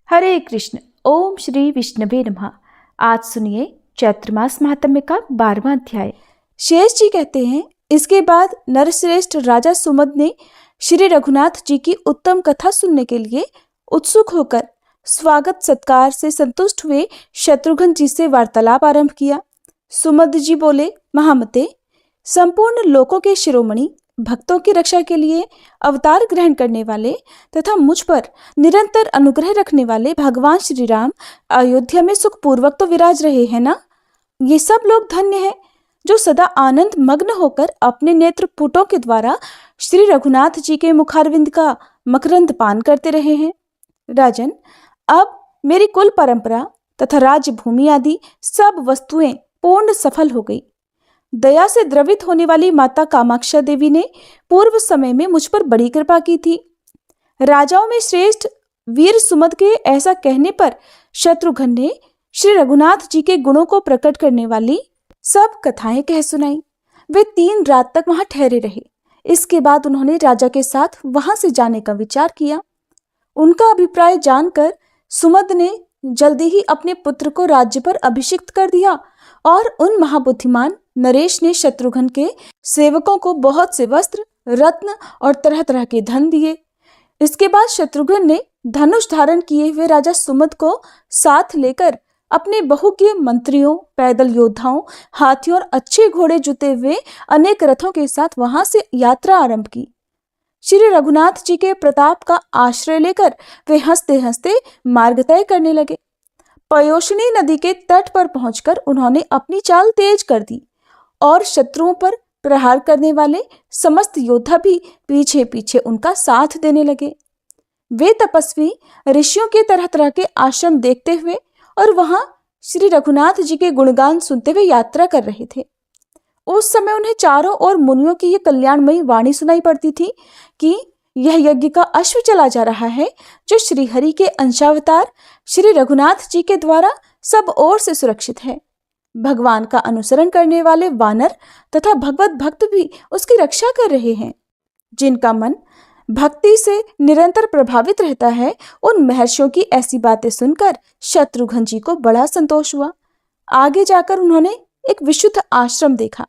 हरे कृष्ण। ओम श्री विष्णवे नमः। आज सुनिए चैत्र मास महात्म्य का 12वां अध्याय। शेष जी कहते हैं, इसके बाद नरश्रेष्ठ राजा सुमद ने श्री रघुनाथ जी की उत्तम कथा सुनने के लिए उत्सुक होकर स्वागत सत्कार से संतुष्ट हुए शत्रुघ्न जी से वार्तालाप आरंभ किया। सुमद जी बोले, महामते, संपूर्ण लोकों के शिरोमणि भक्तों की रक्षा के लिए अवतार ग्रहण करने वाले तथा मुझ पर निरंतर अनुग्रह रखने वाले भगवान श्री राम अयोध्या में सुखपूर्वक तो विराज रहे हैं ना। ये सब लोग धन्य हैं जो सदा आनंद मग्न होकर अपने नेत्र पुटों के द्वारा श्री रघुनाथ जी के मुखारविंद का मकरंद पान करते रहे हैं। राजन, अब मेरी कुल परंपरा तथा राज्य भूमि आदि सब वस्तुएं पूर्ण सफल हो गई। दया से द्रवित होने वाली माता कामाक्षा देवी ने पूर्व समय में मुझ पर बड़ी कृपा की थी। राजाओं में श्रेष्ठ वीर सुमद के ऐसा कहने पर शत्रुघ्न ने श्री रघुनाथ जी के गुणों को प्रकट करने वाली सब कथाएं कह सुनाई। वे 3 रात तक वहां ठहरे रहे। इसके बाद उन्होंने राजा के साथ वहां से जाने का विचार किया। उनका अभिप्राय जानकर सुमद ने जल्दी ही अपने पुत्र को राज्य पर अभिषिक्त कर दिया और उन महाबुद्धिमान नरेश ने शत्रुघ्न के सेवकों को बहुत से वस्त्र, रत्न और तरह तरह के धन दिए। इसके बाद शत्रुघ्न ने धनुष धारण किए हुए राजा सुमद को साथ लेकर अपने बहुज्ञ मंत्रियों, पैदल योद्धाओं, हाथियों और अच्छे घोड़े जुते हुए अनेक रथों के साथ वहां से यात्रा आरंभ की। श्री रघुनाथ जी के प्रताप का आश्रय लेकर वे हंसते हंसते मार्ग तय करने लगे। पयोष्णी नदी के तट पर पहुंचकर उन्होंने अपनी चाल तेज कर दी और शत्रुओं पर प्रहार करने वाले समस्त योद्धा भी पीछे पीछे उनका साथ देने लगे। वे तपस्वी ऋषियों के तरह तरह के आश्रम देखते हुए और वहां श्री रघुनाथ जी के गुणगान सुनते हुए यात्रा कर रहे थे। उस समय उन्हें चारों ओर मुनियों की यह कल्याणमयी वाणी सुनाई पड़ती थी कि यह यज्ञ का अश्व चला जा रहा है जो श्रीहरि के अंशावतार श्री रघुनाथ जी के द्वारा सब ओर से सुरक्षित है। भगवान का अनुसरण करने वाले वानर तथा भगवत भक्त भी उसकी रक्षा कर रहे हैं। जिनका मन भक्ति से निरंतर प्रभावित रहता है, उन महर्षियों की ऐसी बातें सुनकर शत्रुघ्न जी को बड़ा संतोष हुआ। आगे जाकर उन्होंने एक विशुद्ध आश्रम देखा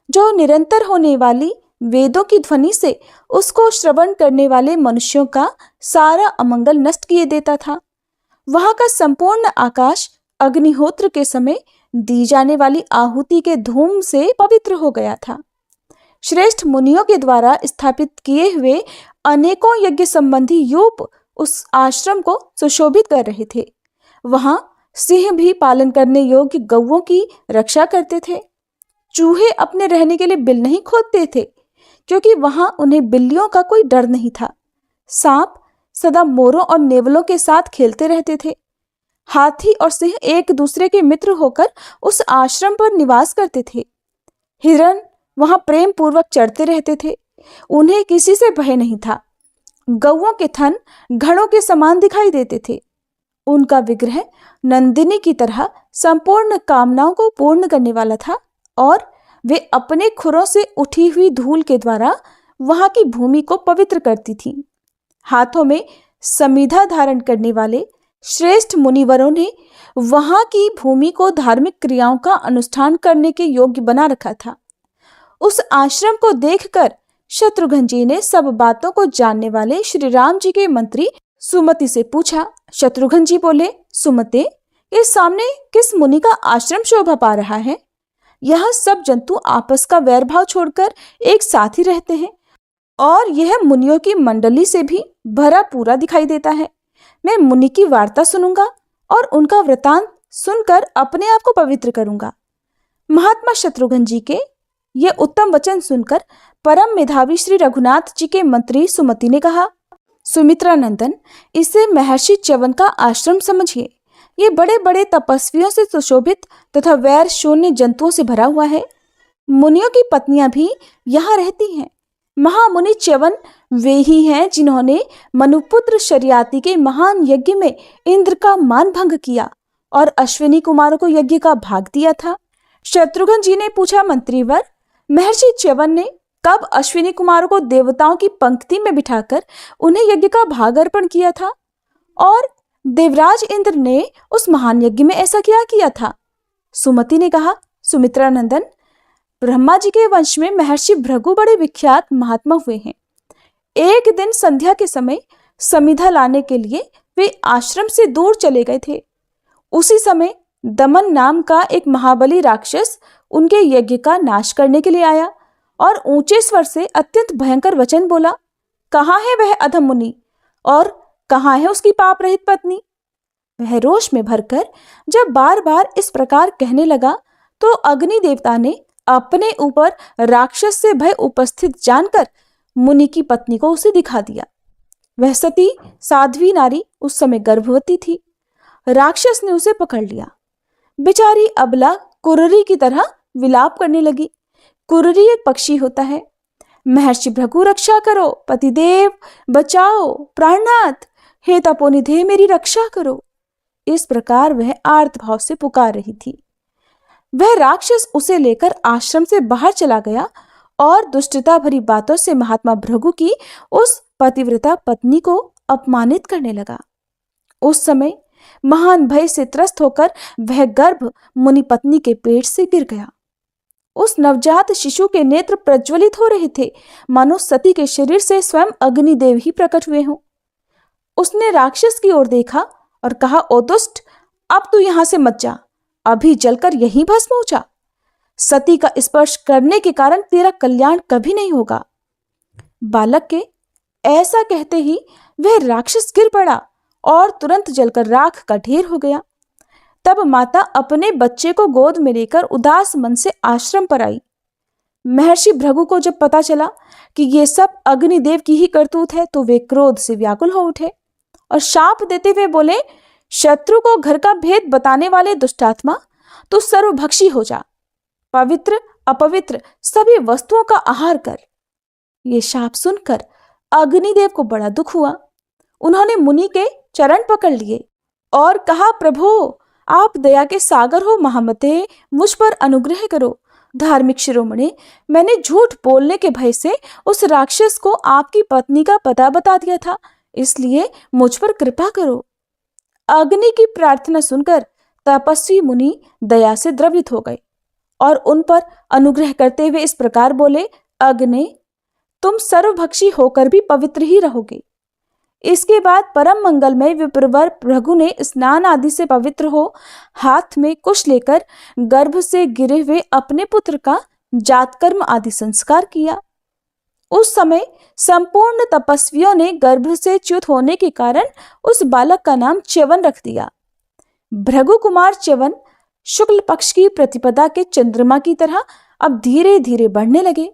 जो निरंतर होने वाली वेदों की ध्वनि से उसको श्रवण करने वाले मनुष्यों का सारा अमंगल नष्ट किए देता था। वहां का संपूर्ण आकाश अग्निहोत्र के समय दी जाने वाली आहुति के धूम से पवित्र हो गया था। श्रेष्ठ मुनियों के द्वारा स्थापित किए हुए अनेकों यज्ञ संबंधी यूप उस आश्रम को सुशोभित कर रहे थे। वहां सिंह भी पालन करने योग्य गौओं की रक्षा करते थे। चूहे अपने रहने के लिए बिल नहीं खोदते थे क्योंकि वहां उन्हें बिल्लियों का कोई डर नहीं था। सांप सदा मोरों और नेवलों के साथ खेलते रहते थे। हाथी और सिंह एक दूसरे के मित्र होकर उस आश्रम पर निवास करते थे। हिरण वहां प्रेम पूर्वक चढ़ते रहते थे। उन्हें किसी से भय नहीं था। गौओं के थन घड़ों के समान दिखाई देते थे। उनका विग्रह नंदिनी की तरह संपूर्ण कामनाओं को पूर्ण करने वाला था और वे अपने खुरों से उठी हुई धूल के द्वारा वहां की भूमि को पवित्र करती थीं। हाथों में समीधा धारण करने वाले श्रेष्ठ मुनिवरों ने वहां की भूमि को धार्मिक क्रियाओं का अनुष्ठान करने के योग्य बना रखा था। उस आश्रम को देखकर शत्रुघ्न जी ने सब बातों को जानने वाले श्री राम जी के मंत्री सुमति से पूछा। शत्रुघ्न जी बोले, सुमते, ये सामने किस मुनि का आश्रम शोभा पा रहा है? यह सब जंतु आपस का वैर भाव छोड़कर एक साथ ही रहते हैं और यह मुनियों की मंडली से भी भरा पूरा दिखाई देता है। मैं मुनि की वार्ता सुनूंगा और उनका वृतांत सुनकर अपने आप को पवित्र करूंगा। महात्मा शत्रुघ्न जी के ये उत्तम वचन सुनकर परम मेधावी श्री रघुनाथ जी के मंत्री सुमति ने कहा, सुमित्रा नंदन, इसे महर्षि च्यवन का आश्रम समझिए। ये बड़े बड़े तपस्वियों से सुशोभित तथा वैर शून्य जंतुओं से भरा हुआ है। मुनियों की पत्नियां भी यहाँ रहती हैं। महामुनि च्यवन वे ही हैं जिन्होंने मनुपुत्र शरियाती के महान यज्ञ में इंद्र का मान भंग किया और अश्विनी कुमारों को यज्ञ का भाग दिया था। शत्रुघ्न जी ने पूछा, मंत्रीवर, महर्षि च्यवन ने कब अश्विनी कुमारों को देवताओं की पंक्ति में बिठाकर उन्हें यज्ञ का भाग अर्पण किया था और देवराज इंद्र ने उस महान यज्ञ में ऐसा क्या किया था? सुमति ने कहा, सुमित्रा नंदन, ब्रह्मा जी के वंश में महर्षि भृगु बड़े विख्यात महात्मा हुए हैं। एक दिन संध्या के समय समिधा लाने के लिए वे आश्रम से दूर चले गए थे। उसी समय दमन नाम का एक महाबली राक्षस उनके यज्ञ का नाश करने के लिए आया और ऊंचे स्वर से अत्यंत भयंकर वचन बोला, कहाँ है वह अधम मुनि और कहाँ है उसकी पाप रहित पत्नी? वह रोष में भरकर जब बार बार इस प्रकार कहने लगा तो अग्नि देवता ने अपने ऊपर राक्षस से भय उपस्थित जानकर मुनि की पत्नी को उसे दिखा दिया। वह सती साध्वी नारी उस समय गर्भवती थी। राक्षस ने उसे पकड़ लिया। बेचारी अबला कुररी की तरह विलाप करने लगी। कुररी एक पक्षी होता है। महर्षि भृगु रक्षा करो, पतिदेव बचाओ, प्राणनाथ हे तपोनिधे मेरी रक्षा करो, इस प्रकार वह आर्त भाव से पुकार रही थी। वह राक्षस उसे लेकर आश्रम से बाहर चला गया और दुष्टता भरी बातों से महात्मा भृगु की उस पतिव्रता पत्नी को अपमानित करने लगा। उस समय महान भय से त्रस्त होकर वह गर्भ मुनि पत्नी के पेट से गिर गया। उस नवजात शिशु के नेत्र प्रज्वलित हो रहे थे, मानो सती के शरीर से स्वयं अग्निदेव ही प्रकट हुए हों। उसने राक्षस की ओर देखा और कहा, ओ दुष्ट, अब तू यहां से मत जा, अभी जलकर यहीं भस्म हो जा। सती का स्पर्श करने के कारण तेरा कल्याण कभी नहीं होगा। बालक के ऐसा कहते ही वह राक्षस गिर पड़ा और तुरंत जलकर राख का ढेर हो गया। तब माता अपने बच्चे को गोद में लेकर उदास मन से आश्रम पर आई। महर्षि भृगु को जब पता चला कि ये सब अग्निदेव की ही करतूत है तो वे क्रोध से व्याकुल हो उठे और शाप देते हुए बोले, शत्रु को घर का भेद बताने वाले दुष्टात्मा, तू सर्वभक्षी हो जा, पवित्र अपवित्र सभी वस्तुओं का आहार कर। ये शाप सुनकर अग्निदेव को बड़ा दुख हुआ। उन्होंने मुनि के चरण पकड़ लिए और कहा, प्रभु आप दया के सागर हो, महामते मुझ पर अनुग्रह करो। धार्मिक शिरोमणि, मैंने झूठ बोलने के भय से उस राक्षस को आपकी पत्नी का पता बता दिया था, इसलिए मुझ पर कृपा करो। अग्नि की प्रार्थना सुनकर तपस्वी मुनि दया से द्रवित हो गए और उन पर अनुग्रह करते हुए इस प्रकार बोले, अग्नि, तुम सर्वभक्षी होकर भी पवित्र ही रहोगे। इसके बाद परम मंगलमय विप्रवर भृगु ने स्नान आदि से पवित्र हो हाथ में कुश लेकर गर्भ से गिरे हुए अपने पुत्र का जातकर्म आदि संस्कार किया। उस समय संपूर्ण तपस्वियों ने गर्भ से च्युत होने के कारण उस बालक का नाम च्यवन रख दिया। भृगु कुमार च्यवन शुक्ल पक्ष की प्रतिपदा के चंद्रमा की तरह अब धीरे धीरे बढ़ने लगे।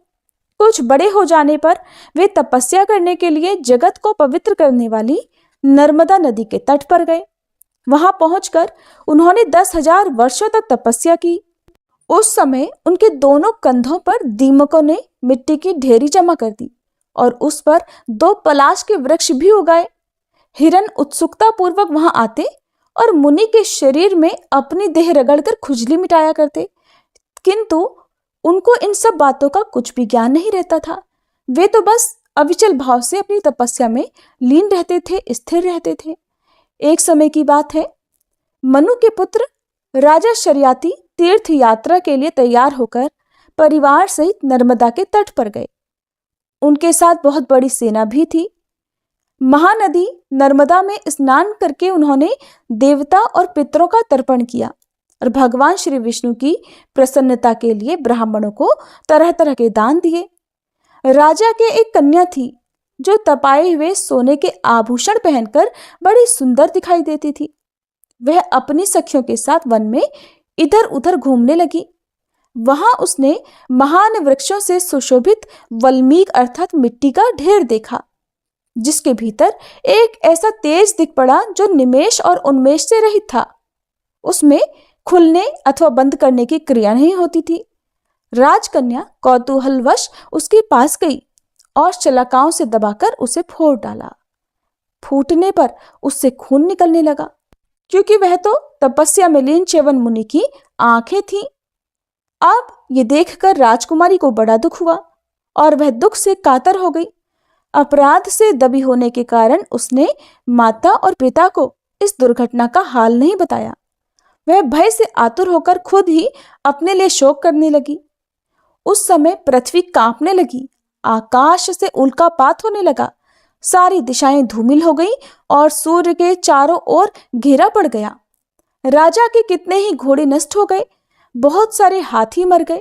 कुछ बड़े हो जाने पर वे तपस्या करने के लिए जगत को पवित्र करने वाली नर्मदा नदी के तट पर गए। वहां पहुंचकर उन्होंने 10,000 वर्षों तक तपस्या की। उस समय उनके दोनों कंधों पर दीमकों ने मिट्टी की ढेरी जमा कर दी और उस पर 2 पलाश के वृक्ष भी उगाए। हिरण उत्सुकता पूर्वक वहां आते और मुनि के शरीर में अपनी देह रगड़कर खुजली मिटाया करते, किंतु उनको इन सब बातों का कुछ भी ज्ञान नहीं रहता था। वे तो बस अविचल भाव से अपनी तपस्या में लीन रहते थे, स्थिर रहते थे। एक समय की बात है, मनु के पुत्र राजा शर्याती तीर्थ यात्रा के लिए तैयार होकर परिवार सहित नर्मदा के तट पर गए। उनके साथ बहुत बड़ी सेना भी थी। महानदी नर्मदा में स्नान करके उन्होंने देवता और पितरों का तर्पण किया और भगवान श्री विष्णु की प्रसन्नता के लिए ब्राह्मणों को तरह तरह के दान दिए। राजा के एक कन्या थी जो तपाए हुए सोने के आभूषण पहनकर बड़ी सुंदर दिखाई देती थी। वह अपनी सखियों के साथ वन में इधर उधर घूमने लगी। वहां उसने महान वृक्षों से सुशोभित वल्मीक अर्थात मिट्टी का ढेर देखा, जिसके भीतर एक ऐसा तेज दिख पड़ा जो निमेष और उन्मेष से रहित था। उसमें खुलने अथवा बंद करने की क्रिया नहीं होती थी। राजकन्या कौतूहलवश उसके पास गई और शलाकाओं से दबाकर उसे फोड़ डाला। फूटने पर उससे खून निकलने लगा, क्योंकि वह तो तपस्या में लीन च्यवन मुनि की आंखें थीं। अब ये देखकर राजकुमारी को बड़ा दुख हुआ और वह दुख से कातर हो गई। अपराध से दबी होने के कारण उसने माता और पिता को इस दुर्घटना का हाल नहीं बताया। वह भय से आतुर होकर खुद ही अपने लिए शोक करने लगी। उस समय पृथ्वी कांपने लगी, आकाश से उल्कापात होने लगा, सारी दिशाएं धूमिल हो गई और सूर्य के चारों ओर घेरा पड़ गया। राजा के कितने ही घोड़े नष्ट हो गए, बहुत सारे हाथी मर गए,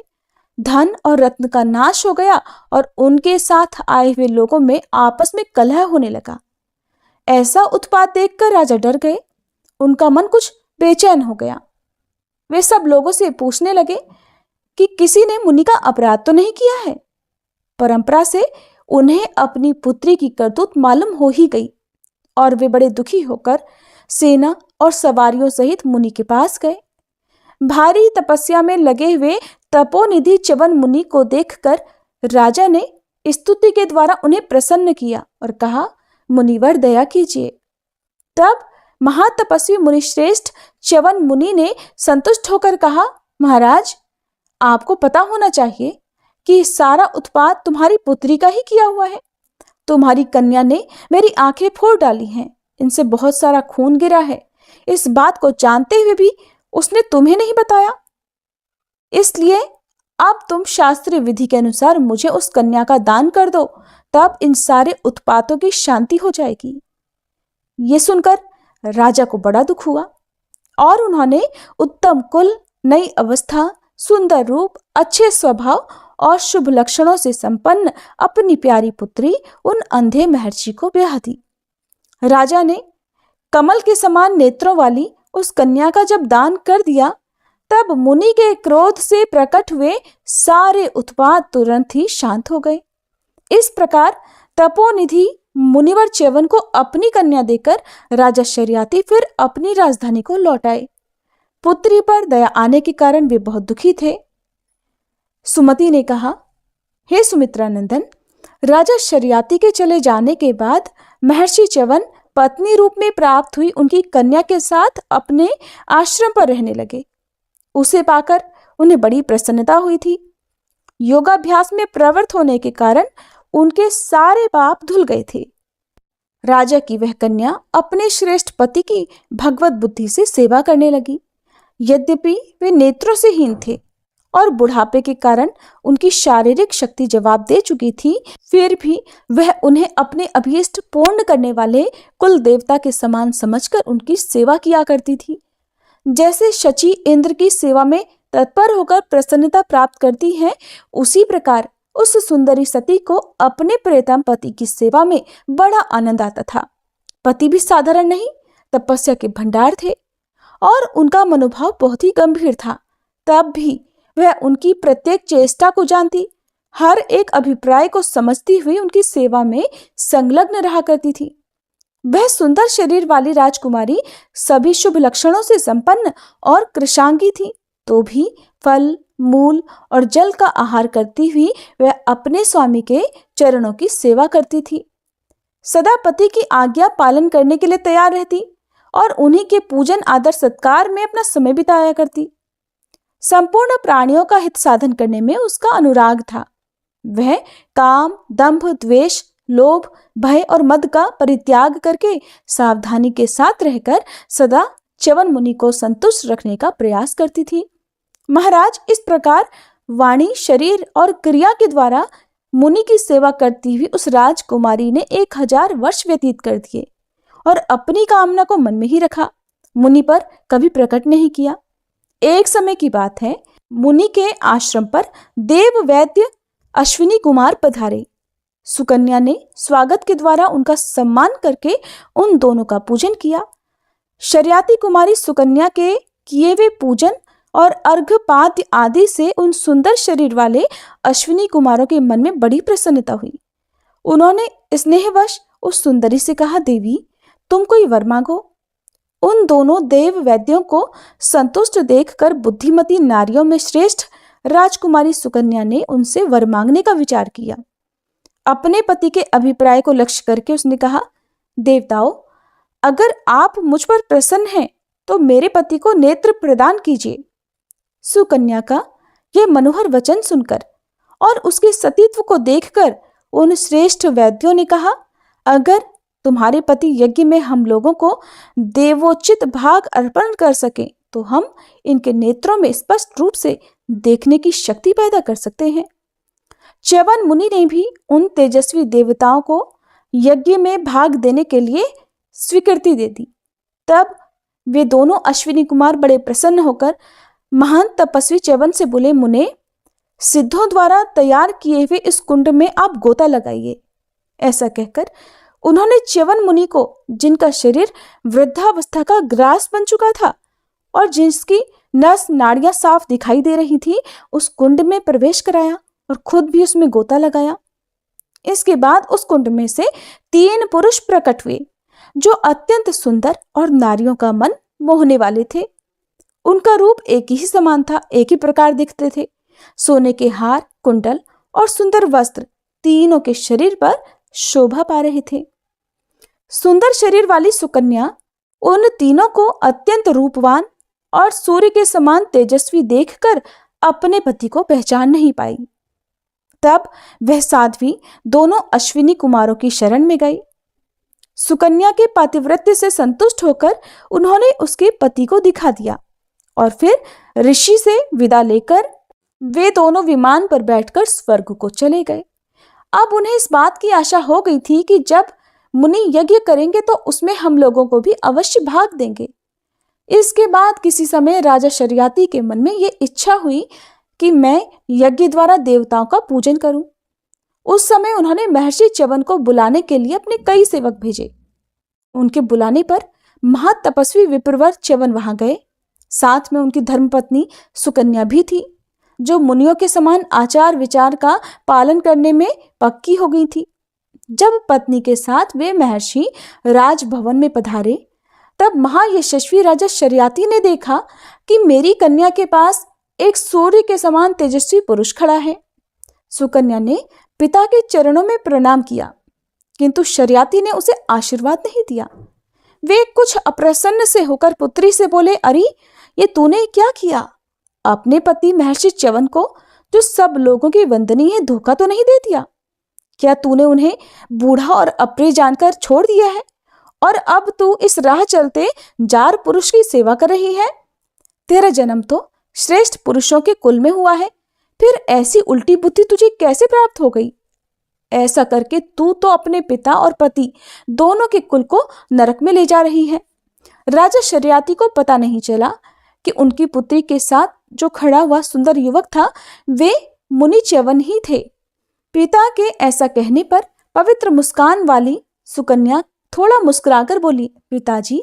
धन और रत्न का नाश हो गया और उनके साथ आए हुए लोगों में आपस में कलह होने लगा। ऐसा उत्पात देखकर राजा डर गए, उनका मन कुछ बेचैन हो गया। वे सब लोगों से पूछने लगे कि किसी ने मुनि का अपराध तो नहीं किया है। परंपरा से उन्हें अपनी पुत्री की करतूत मालूम हो ही गई और वे बड़े दुखी होकर सेना और सवारियों सहित मुनि के पास गए। भारी तपस्या में लगे हुए तपोनिधि च्यवन मुनि को देखकर राजा ने स्तुति के द्वारा उन्हें प्रसन्न किया और कहा, मुनिवर दया कीजिए। तब महातपस्वी मुनिश्रेष्ठ च्यवन मुनि ने संतुष्ट होकर कहा, महाराज, आपको पता होना चाहिए कि सारा उत्पात तुम्हारी पुत्री का ही किया हुआ है। तुम्हारी कन्या ने मेरी आंखें फोड़ डाली हैं, इनसे बहुत सारा खून गिरा है। इस बात को जानते हुए भी उसने तुम्हें नहीं बताया। इसलिए अब तुम शास्त्रीय विधि के अनुसार मुझे उस कन्या का दान कर दो, तब इन सारे उत्पातों की शांति हो जाएगी। ये सुनकर राजा को बड़ा दुख हुआ और उन्होंने उत्तम कुल, नई अवस्था, सुंदर रूप, अच्छे स्वभाव और शुभ लक्षणों से संपन्न अपनी प्यारी पुत्री उन अंधे महर्षि को ब्याह दी। राजा ने कमल के समान नेत्रों वाली उस कन्या का जब दान कर दिया, तब मुनि के क्रोध से प्रकट हुए सारे उत्पात तुरंत ही शांत हो गए। इस प्रकार तपोनिधि मुनिवर च्यवन को अपनी कन्या देकर राजा शर्याती फिर अपनी राजधानी को लौट आए। पुत्री पर दया आने के कारण वे बहुत दुखी थे। सुमति ने कहा, हे सुमित्रा नंदन, राजा शर्याती के चले जाने के बाद महर्षि च्यवन पत्नी रूप में प्राप्त हुई उनकी कन्या के साथ अपने आश्रम पर रहने लगे। उसे पाकर उन्हें बड़ी प्रसन्नता हुई थी। योगाभ्यास में प्रवृत्त होने के कारण उनके सारे पाप धुल गए थे। राजा की वह कन्या अपने श्रेष्ठ पति की भगवत बुद्धि से सेवा करने लगी। यद्यपि वे नेत्रों से हीन थे और बुढ़ापे के कारण उनकी शारीरिक शक्ति जवाब दे चुकी थी, फिर भी वह उन्हें अपने अभीष्ट पूर्ण करने वाले कुल देवता के समान समझकर उनकी सेवा किया करती थी। जैसे शची इंद्र की सेवा में तत्पर होकर प्रसन्नता प्राप्त करती है, उसी प्रकार उस सुंदरी सती को अपने प्रियतम पति की सेवा में बड़ा आनंद आता था। पति भी साधारण नहीं, तपस्या के भंडार थे और उनका मनोभाव बहुत ही गंभीर था। तब भी वह उनकी प्रत्येक चेष्टा को जानती, हर एक अभिप्राय को समझती हुई उनकी सेवा में संलग्न रहा करती थी। वह सुंदर शरीर वाली राजकुमारी सभी शुभ लक्षणों से संपन्न और कृशांगी थी, तो भी फल, मूल और जल का आहार करती हुई वह अपने स्वामी के चरणों की सेवा करती थी। सदा पति की आज्ञा पालन करने के लिए तैयार रहती और उन्हीं के पूजन आदर सत्कार में अपना समय बिताया करती। संपूर्ण प्राणियों का हित साधन करने में उसका अनुराग था। वह काम, दंभ, द्वेष, लोभ, भय और मद का परित्याग करके सावधानी के साथ रहकर सदा च्यवन मुनि को संतुष्ट रखने का प्रयास करती थी। महाराज, इस प्रकार वाणी, शरीर और क्रिया के द्वारा मुनि की सेवा करती हुई उस राजकुमारी ने 1000 वर्ष व्यतीत कर दिए और अपनी कामना को मन में ही रखा, मुनि पर कभी प्रकट नहीं किया। एक समय की बात है, मुनि के आश्रम पर देव वैद्य अश्विनी कुमार पधारे। सुकन्या ने स्वागत के द्वारा उनका सम्मान करके उन दोनों का पूजन किया। शर्याती कुमारी सुकन्या के किए हुए पूजन और अर्घ्यपाद्य आदि से उन सुंदर शरीर वाले अश्विनी कुमारों के मन में बड़ी प्रसन्नता हुई। उन्होंने स्नेहवश उस सुंदरी से कहा, देवी, तुम कोई वर मांगो। उन दोनों देव वैद्यों को संतुष्ट देखकर बुद्धिमती नारियों में श्रेष्ठ राजकुमारी सुकन्या ने उनसे वर मांगने का विचार किया। अपने पति के अभिप्राय को लक्ष्य करके उसने कहा, देवताओं, अगर आप मुझ पर प्रसन्न हैं तो मेरे पति को नेत्र प्रदान कीजिए। सुकन्या का यह मनोहर वचन सुनकर और उसके सतीत्व को देखकर उन श्रेष्ठ वैद्यों ने कहा, अगर तुम्हारे पति यज्ञ में हम लोगों को देवोचित भाग अर्पण कर सकें तो हम इनके नेत्रों में स्पष्ट रूप से देखने की शक्ति पैदा कर सकते हैं। च्यवन मुनि ने भी उन तेजस्वी देवताओं को यज्ञ में भाग देने के लिए स्वीकृति दे दी। तब वे दोनों अश्विनी कुमार बड़े प्रसन्न होकर महान तपस्वी च्यवन से बोले, मुने, सिद्धों द्वारा तैयार किए हुए इस कुंड में आप गोता लगाइए। ऐसा कहकर उन्होंने च्यवन मुनि को, जिनका शरीर वृद्धावस्था का ग्रास बन चुका था और जिसकी नस नाड़ियां साफ दिखाई दे रही थी, उस कुंड में प्रवेश कराया और खुद भी उसमें गोता लगाया। इसके बाद उस कुंड में से 3 पुरुष प्रकट हुए जो अत्यंत सुंदर और नारियों का मन मोहने वाले थे। उनका रूप एक ही समान था, एक ही प्रकार दिखते थे। सोने के हार, कुंडल और सुंदर वस्त्र तीनों के शरीर पर शोभा पा रहे थे। सुंदर शरीर वाली सुकन्या उन तीनों को अत्यंत रूपवान और सूर्य के समान तेजस्वी देखकर अपने पति को पहचान नहीं पाई। तब वह साध्वी दोनों अश्विनी कुमारों की शरण में गई। सुकन्या के पातिव्रत्य से संतुष्ट होकर उन्होंने उसके पति को दिखा दिया और फिर ऋषि से विदा लेकर वे दोनों विमान पर बैठकर स्वर्ग को चले गए। अब उन्हें इस बात की आशा हो गई थी कि जब मुनि यज्ञ करेंगे तो उसमें हम लोगों को भी अवश्य भाग देंगे। इसके बाद किसी समय राजा शर्याती के मन में ये इच्छा हुई कि मैं यज्ञ द्वारा देवताओं का पूजन करूं। उस समय उन्होंने महर्षि च्यवन को बुलाने के लिए अपने कई सेवक भेजे। उनके बुलाने पर महातपस्वी विप्रवर च्यवन वहां गए। साथ में उनकी धर्मपत्नी सुकन्या भी थी, जो मुनियों के समान आचार विचार का पालन करने में पक्की हो गई थी। जब पत्नी के साथ वे महर्षि राजभवन में पधारे, तब महायशस्वी राजा शर्याती ने देखा कि मेरी कन्या के पास एक सूर्य के समान तेजस्वी पुरुष खड़ा है। सुकन्या ने पिता के चरणों में प्रणाम किया, किंतु शर्याती ने उसे आशीर्वाद नहीं दिया। वे कुछ अप्रसन्न से होकर पुत्री से बोले, अरे ये तूने क्या किया? अपने पति महर्षि च्यवन को, जो सब लोगों की वंदनीय है, धोखा तो नहीं दे दिया? क्या तूने उन्हें बूढ़ा और अप्रिय जानकर छोड़ दिया है और अब तू इस राह चलते जार पुरुष की सेवा कर रही है? तेरा जन्म तो श्रेष्ठ पुरुषों के कुल में हुआ है, फिर ऐसी उल्टी बुद्धि तुझे कैसे प्राप्त हो गई? ऐसा करके तू तो अपने पिता और पति दोनों के कुल को नरक में ले जा रही है। राजा शर्याती को पता नहीं चला कि उनकी पुत्री के साथ जो खड़ा हुआ सुंदर युवक था, वे मुनि च्यवन ही थे। पिता के ऐसा कहने पर पवित्र मुस्कान वाली सुकन्या थोड़ा मुस्कुराकर बोली, पिताजी,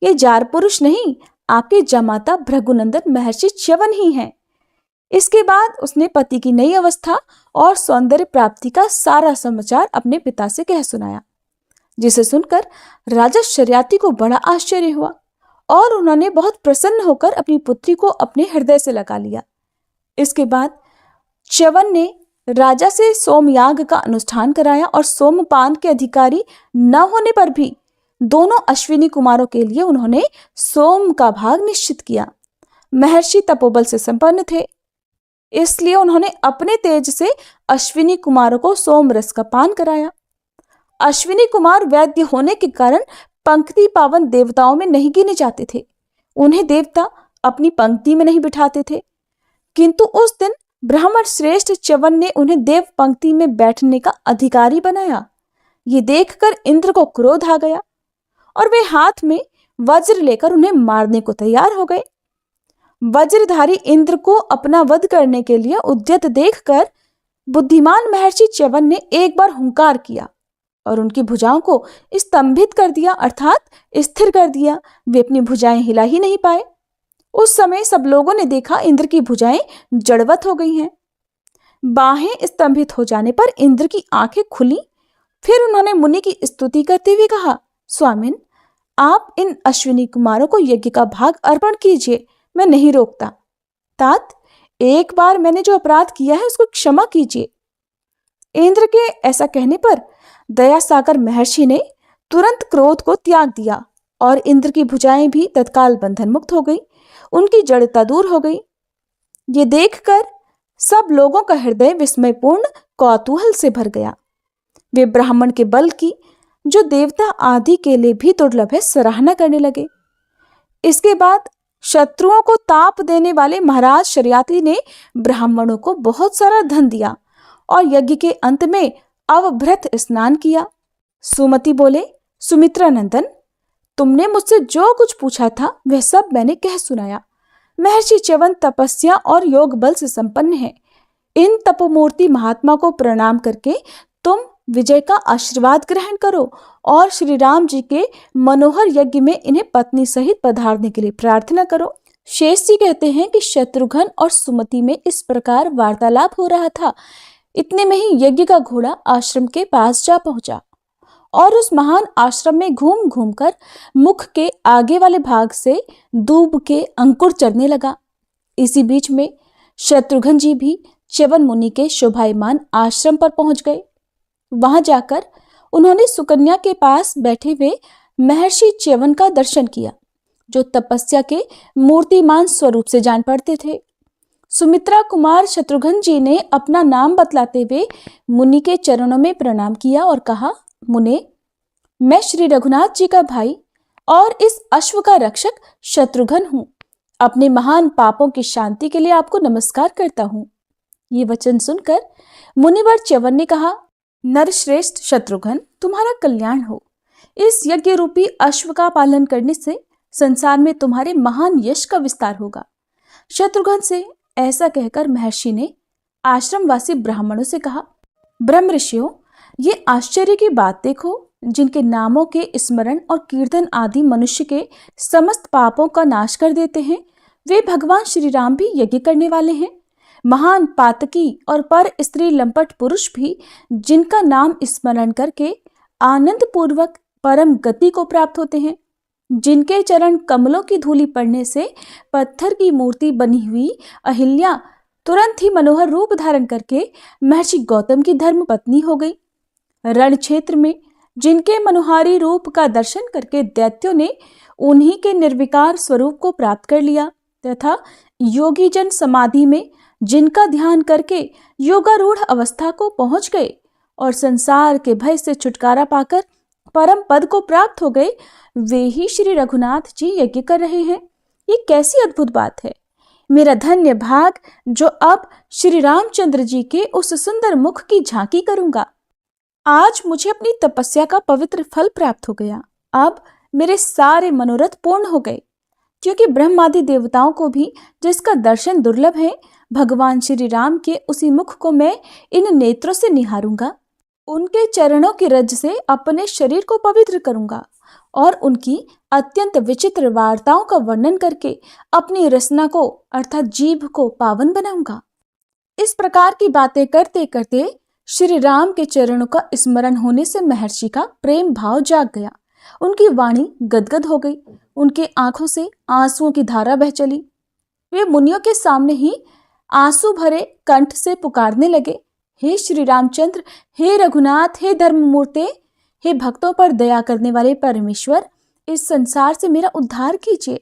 ये जार पुरुष नहीं, आपके जमाता भृगुनंदन महर्षि च्यवन ही हैं। इसके बाद उसने पति की नई अवस्था और सौंदर्य प्राप्ति का सारा समाचार अपने पिता से कह सुनाया, जिसे सुनकर राजा शर्याती को बड़ा आश्चर्य हुआ और उन्होंने बहुत प्रसन्न होकर अपनी पुत्री को अपने हृदय से लगा लिया। इसके बाद च्यवन ने राजा से सोमयाग का अनुष्ठान कराया और सोमपान के अधिकारी न होने पर भी दोनों अश्विनी कुमारों के लिए उन्होंने सोम का भाग निश्चित किया। महर्षि तपोबल से संपन्न थे, इसलिए उन्होंने अपने तेज से अश्विनी कुमारों को सोम रस का पान कराया। अश्विनी कुमार वैद्य होने के कारण पंक्ति पावन देवताओं में नहीं गिने जाते थे। उन्हें देवता अपनी पंक्ति में नहीं बिठाते थे, किंतु उस दिन ब्राह्मण श्रेष्ठ च्यवन ने उन्हें देव पंक्ति में बैठने का अधिकारी बनाया। ये देखकर इंद्र को क्रोध आ गया और वे हाथ में वज्र लेकर उन्हें मारने को तैयार हो गए। वज्रधारी इंद्र को अपना वध करने के लिए उद्यत देखकर बुद्धिमान महर्षि च्यवन ने एक बार हुंकार किया और उनकी भुजाओं को स्तंभित कर दिया, अर्थात स्थिर कर दिया। वे अपनी भुजाएं हिला ही नहीं पाए। उस समय सब लोगों ने देखा इंद्र की भुजाएं जड़वत हो गई हैं। बाहें स्तंभित हो जाने पर इंद्र की आंखें खुली। फिर उन्होंने मुनि की स्तुति करते हुए कहा, स्वामिन, आप इन अश्विनी कुमारों को यज्ञ का भाग अर्पण कीजिए, मैं नहीं रोकता। तात, एक बार मैंने जो अपराध किया है उसको क्षमा कीजिए। इंद्र के ऐसा कहने पर दया सागर महर्षि ने तुरंत क्रोध को त्याग दिया और इंद्र की भुजाएं भी तत्काल बंधन मुक्त हो गई, उनकी जड़ता दूर हो गई। ये देखकर सब लोगों का हृदय विस्मयपूर्ण कौतूहल से भर गया। वे ब्राह्मण के बल की जो देवता आदि के लिए भी दुर्लभ है, सराहना करने लगे। इसके बाद शत्रुओं को ताप देने वाले महाराज शर्याती ने ब्राह्मणों को बहुत सारा धन दिया और यज्ञ के अंत में अवभृत स्नान किया। सुमति बोले, सुमित्रा नंदन, तुमने मुझसे जो कुछ पूछा था वह सब मैंने कह सुनाया। महर्षि च्यवन तपस्या और योग बल से संपन्न है। इन तपोमूर्ति महात्मा को प्रणाम करके तुम विजय का आशीर्वाद ग्रहण करो और श्री राम जी के मनोहर यज्ञ में इन्हें पत्नी सहित पधारने के लिए प्रार्थना करो। शेष जी कहते हैं कि शत्रुघ्न और सुमति में इस प्रकार वार्तालाप हो रहा था। इतने में ही यज्ञ का घोड़ा आश्रम के पास जा पहुंचा और उस महान आश्रम में घूम घूम कर मुख के आगे वाले भाग से दूब के अंकुर चढ़ने लगा। इसी बीच में शत्रुघ्न जी भी च्यवन मुनि के शोभायमान आश्रम पर पहुंच गए। वहां जाकर उन्होंने सुकन्या के पास बैठे हुए महर्षि च्यवन का दर्शन किया, जो तपस्या के मूर्तिमान स्वरूप से जान पड़ते थे। सुमित्रा कुमार शत्रुघ्न जी ने अपना नाम बतलाते हुए मुनि के चरणों में प्रणाम किया और कहा, मुने, मैं श्री रघुनाथ जी का भाई और इस अश्व का रक्षक शत्रुघ्न हूं। अपने महान पापों की शांति के लिए आपको नमस्कार करता हूं। ये वचन सुनकर मुनिवर च्यवन ने कहा, नरश्रेष्ठ शत्रुघ्न, तुम्हारा कल्याण हो। इस यज्ञ रूपी अश्व का पालन करने से संसार में तुम्हारे महान यश का विस्तार होगा। शत्रुघ्न से ऐसा कहकर महर्षि ने आश्रमवासी ब्राह्मणों से कहा, ब्रह्म ऋषियों, ये आश्चर्य की बात देखो, जिनके नामों के स्मरण और कीर्तन आदि मनुष्य के समस्त पापों का नाश कर देते हैं, वे भगवान श्री राम भी यज्ञ करने वाले हैं। महान पातकी और पर स्त्री लंपट पुरुष भी जिनका नाम स्मरण करके आनंद पूर्वक परम गति को प्राप्त होते हैं, जिनके चरण कमलों की धूलि पड़ने से पत्थर की मूर्ति बनी हुई अहिल्या तुरंत ही मनोहर रूप धारण करके महर्षि गौतम की धर्म पत्नी हो गई। रण क्षेत्र में जिनके मनोहारी रूप का दर्शन करके दैत्यों ने उन्हीं के निर्विकार स्वरूप को प्राप्त कर लिया, तथा योगी जन समाधि में जिनका ध्यान करके योगारूढ़ अवस्था को पहुंच गए और संसार के भय से छुटकारा पाकर परम पद को प्राप्त हो गए, वे ही श्री रघुनाथ जी यज्ञ कर रहे हैं। ये कैसी अद्भुत बात है। मेरा धन्य भाग जो अब श्री रामचंद्र जी के उस सुंदर मुख की झांकी करूंगा। आज मुझे अपनी तपस्या का पवित्र फल प्राप्त हो गया। अब मेरे सारे मनोरथ पूर्ण हो गए, क्योंकि ब्रह्मादि देवताओं को भी जिसका दर्शन दुर्लभ है, भगवान श्री राम के उसी मुख को मैं इन नेत्रों से निहारूंगा। उनके चरणों की रज से अपने शरीर को पवित्र करूंगा और उनकी अत्यंत विचित्र वार्ताओं का वर्णन करके अपनी रसना को अर्थात जीभ को पावन बनाऊंगा। इस प्रकार की बातें करते करते श्री राम के चरणों का स्मरण होने से महर्षि का प्रेम भाव जाग गया। उनकी वाणी गदगद हो गई, उनके आंखों से आंसुओं की धारा बह चली। वे मुनियों के सामने ही आंसू भरे कंठ से पुकारने लगे, हे श्री रामचंद्र, हे रघुनाथ, हे धर्ममूर्ते, हे भक्तों पर दया करने वाले परमेश्वर, इस संसार से मेरा उद्धार कीजिए।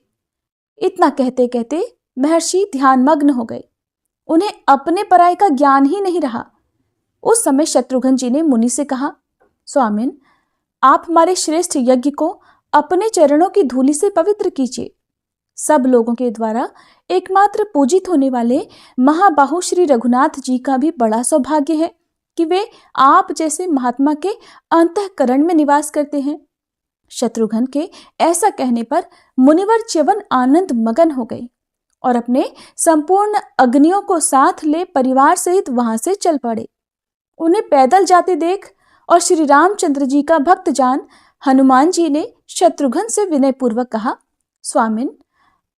इतना कहते कहते महर्षि ध्यानमग्न हो गए। उन्हें अपने पराये का ज्ञान ही नहीं रहा। उस समय शत्रुघ्न जी ने मुनि से कहा, स्वामिन, आप हमारे श्रेष्ठ यज्ञ को अपने चरणों की धूलि से पवित्र कीजिए। सब लोगों के द्वारा एकमात्र पूजित होने वाले महाबाहु श्री रघुनाथ जी का भी बड़ा सौभाग्य है कि वे आप जैसे महात्मा के अंतःकरण में निवास करते हैं। शत्रुघ्न के ऐसा कहने पर मुनिवर च्यवन आनंद मगन हो गए और अपने संपूर्ण अग्नियों को साथ ले परिवार सहित वहां से चल पड़े। उन्हें पैदल जाते देख और श्री रामचंद्र जी का भक्त जान हनुमान जी ने शत्रुघ्न से विनय पूर्वक कहा, स्वामिन,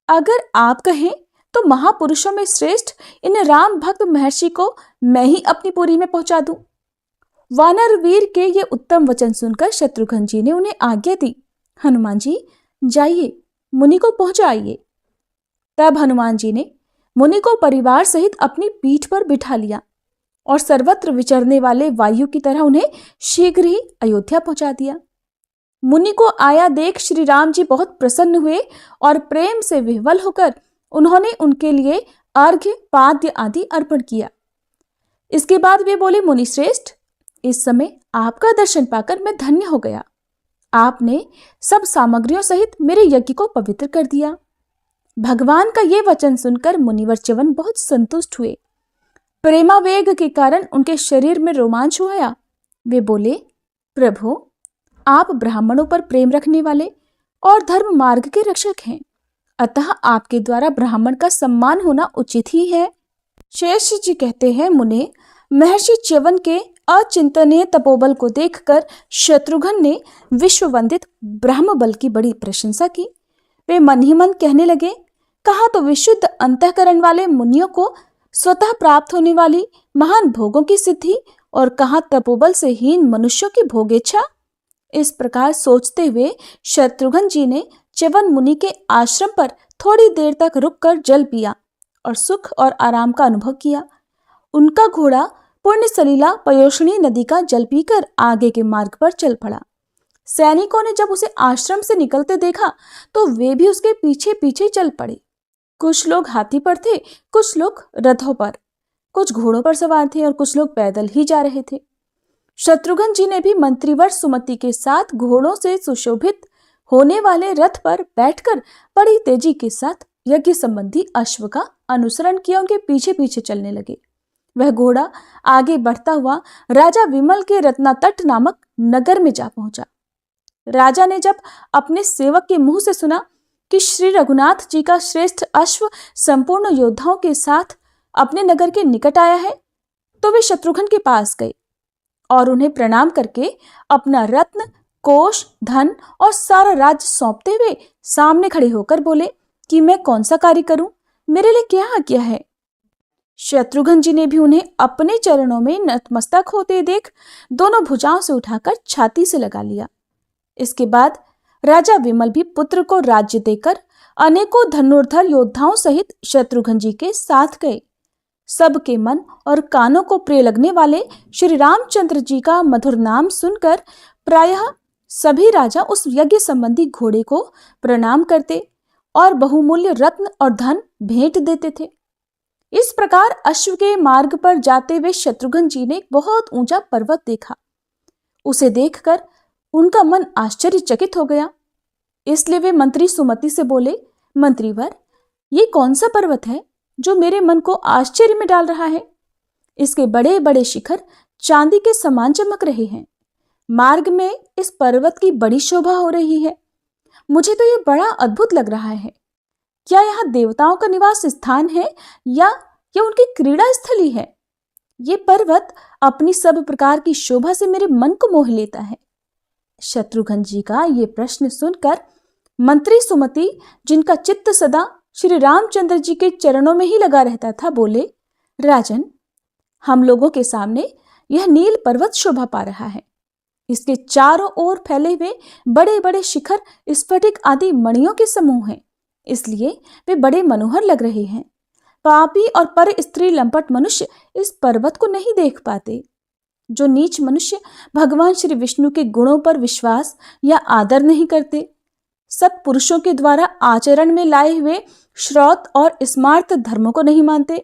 अगर आप कहें तो महापुरुषों में श्रेष्ठ इन राम भक्त महर्षि को मैं ही अपनी पुरी में पहुंचा दूं। वानर वीर के ये उत्तम वचन सुनकर शत्रुघ्न जी ने उन्हें आज्ञा दी, हनुमान जी जाइए, मुनि को पहुंचाइए। तब हनुमान जी ने मुनि को परिवार सहित अपनी पीठ पर बिठा लिया और सर्वत्र विचरने वाले वायु की तरह उन्हें शीघ्र ही अयोध्या पहुंचा दिया। मुनि को आया देख श्री राम जी बहुत प्रसन्न हुए और प्रेम से विह्वल होकर उन्होंने उनके लिए अर्घ्य पाद्य आदि अर्पण किया। इसके बाद वे बोले, मुनि श्रेष्ठ, इस समय आपका दर्शन पाकर मैं धन्य हो गया। आपने सब सामग्रियों सहित मेरे यज्ञ को पवित्र कर दिया। भगवान का ये वचन सुनकर मुनिवर च्यवन बहुत संतुष्ट हुए। प्रेमावेग के कारण उनके शरीर में रोमांच हुआ। वे बोले, प्रभु, आप ब्राह्मणों पर प्रेम रखने वाले और धर्म मार्ग के रक्षक हैं, अतः आपके द्वारा ब्राह्मण का सम्मान होना उचित ही है। शेष जी कहते हैं, मुने, महर्षि च्यवन के अचिंतनीय तपोबल को देखकर शत्रुघ्न ने विश्ववंदित ब्रह्म बल की बड़ी प्रशंसा की। वे मन ही मन कहने लगे, कहाँ तो विशुद्ध अंतःकरण वाले मुनियों को स्वतः प्राप्त होने वाली महान भोगों की सिद्धि और कहाँ तपोबल से हीन मनुष्यों की भोगेच्छा। इस प्रकार सोचते हुए शत्रुघ्न जी ने च्यवन मुनि के आश्रम पर थोड़ी देर तक रुककर जल पिया और सुख और आराम का अनुभव किया। उनका घोड़ा पुण्य सलीला पयोष्णी नदी का जल पीकर आगे के मार्ग पर चल पड़ा। सैनिकों ने जब उसे आश्रम से निकलते देखा तो वे भी उसके पीछे पीछे चल पड़े। कुछ लोग हाथी पर थे, कुछ लोग रथों पर, कुछ घोड़ों पर सवार थे और कुछ लोग पैदल ही जा रहे थे। शत्रुघ्न जी ने भी मंत्रीवर सुमति के साथ घोड़ों से सुशोभित होने वाले रथ पर बैठकर बड़ी तेजी के साथ यज्ञ संबंधी अश्व का अनुसरण किया, उनके पीछे पीछे चलने लगे। वह घोड़ा आगे बढ़ता हुआ राजा विमल के रत्नातट नामक नगर में जा पहुंचा। राजा ने जब अपने सेवक के मुंह से सुना कि श्री रघुनाथ जी का श्रेष्ठ अश्व संपूर्ण योद्धाओं के साथ अपने नगर के निकट आया है, तो वे शत्रुघ्न के पास गए और उन्हें प्रणाम करके अपना रत्न, कोष, धन और सारा राज्य सौंपते हुए सामने खड़े होकर बोले कि मैं कौन सा कार्य करूं, मेरे लिए क्या आज्ञा है। शत्रुघ्न जी ने भी उन्हें अपने चरणों में नतमस्तक होते देख दोनों भुजाओं से उठाकर छाती से लगा लिया। इसके बाद राजा विमल भी पुत्र को राज्य देकर अनेकों धनुर्धर योद्धाओं सहित शत्रुघ्न जी के साथ गए। सबके मन और कानों को प्रिय लगने वाले श्री रामचंद्र जी का मधुर नाम सुनकर प्रायः सभी राजा उस यज्ञ संबंधी घोड़े को प्रणाम करते और बहुमूल्य रत्न और धन भेंट देते थे। इस प्रकार अश्व के मार्ग पर जाते हुए शत्रुघ्न जी ने एक बहुत ऊंचा पर्वत देखा। उसे देखकर उनका मन आश्चर्यचकित हो गया। इसलिए वे मंत्री सुमति से बोले, मंत्रीवर, ये कौन सा पर्वत है जो मेरे मन को आश्चर्य में डाल रहा है? इसके बड़े बड़े शिखर चांदी के समान चमक रहे हैं। मार्ग में इस पर्वत की बड़ी शोभा हो रही है। मुझे तो ये बड़ा अद्भुत लग रहा है। क्या यहाँ देवताओं का निवास स्थान है या उनकी क्रीड़ा स्थली है? ये पर्वत अपनी सब प्रकार की शोभा से मेरे मन को मोह लेता है। शत्रुघ्न जी का ये प्रश्न सुनकर मंत्री सुमति, जिनका चित्त सदा श्री रामचंद्र जी के चरणों में ही लगा रहता था, बोले, राजन, हम लोगों के सामने यह नील पर्वत शोभा पा रहा है। इसके चारों ओर फैले हुए बड़े बड़े शिखर स्फटिक आदि मणियों के समूह हैं, इसलिए वे बड़े मनोहर लग रहे हैं। पापी और पर स्त्री लंपट मनुष्य इस पर्वत को नहीं देख पाते। जो नीच मनुष्य भगवान श्री विष्णु के गुणों पर विश्वास या आदर नहीं करते, सत्पुरुषों के द्वारा आचरण में लाए हुए श्रौत और स्मार्त धर्मों को नहीं मानते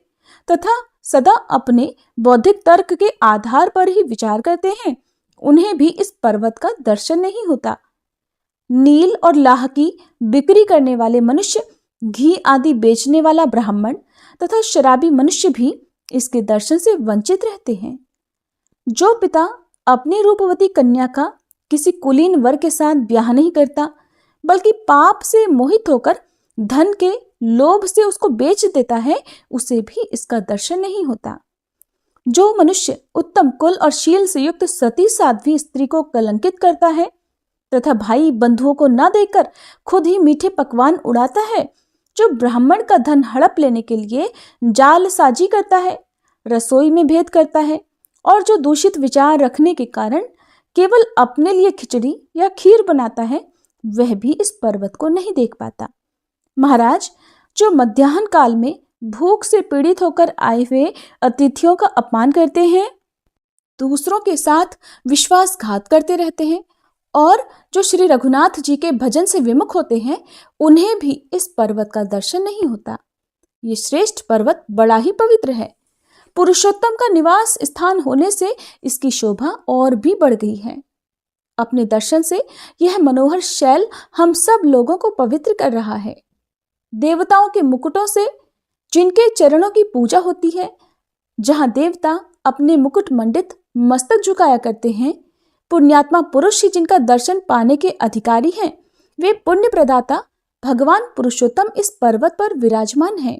तथा सदा अपने बौद्धिक तर्क के आधार पर ही विचार करते हैं, उन्हें भी इस पर्वत का दर्शन नहीं होता। नील और लाह की बिक्री करने वाले मनुष्य, घी आदि बेचने वाला ब्राह्मण तथा शराबी मनुष्य भी इसके दर्शन से वंचित रहते हैं। जो पिता अपनी रूपवती कन्या का किसी कुलीन वर के साथ ब्याह नहीं करता, बल्कि पाप से मोहित होकर धन के लोभ से उसको बेच देता है, उसे भी इसका दर्शन नहीं होता। जो मनुष्य उत्तम कुल और शील से युक्त सती साध्वी स्त्री को कलंकित करता है तथा भाई बंधुओं को न देकर खुद ही मीठे पकवान उड़ाता है, जो ब्राह्मण का धन हड़प लेने के लिए जालसाजी करता है, रसोई में भेद करता है और जो दूषित विचार रखने के कारण केवल अपने लिए खिचड़ी या खीर बनाता है, वह भी इस पर्वत को नहीं देख पाता। महाराज, जो मध्याह्न काल में भूख से पीड़ित होकर आए हुए अतिथियों का अपमान करते हैं, दूसरों के साथ विश्वासघात करते रहते हैं और जो श्री रघुनाथ जी के भजन से विमुख होते हैं, उन्हें भी इस पर्वत का दर्शन नहीं होता। ये श्रेष्ठ पर्वत बड़ा ही पवित्र है। पुरुषोत्तम का निवास स्थान होने से इसकी शोभा और भी बढ़ गई है। अपने दर्शन से यह मनोहर शैल हम सब लोगों को पवित्र कर रहा है। देवताओं के मुकुटों से जिनके चरणों की पूजा होती है, जहां देवता अपने मुकुट मंडित मस्तक झुकाया करते हैं, पुण्यात्मा पुरुष ही जिनका दर्शन पाने के अधिकारी हैं, वे पुण्य प्रदाता भगवान पुरुषोत्तम इस पर्वत पर विराजमान हैं।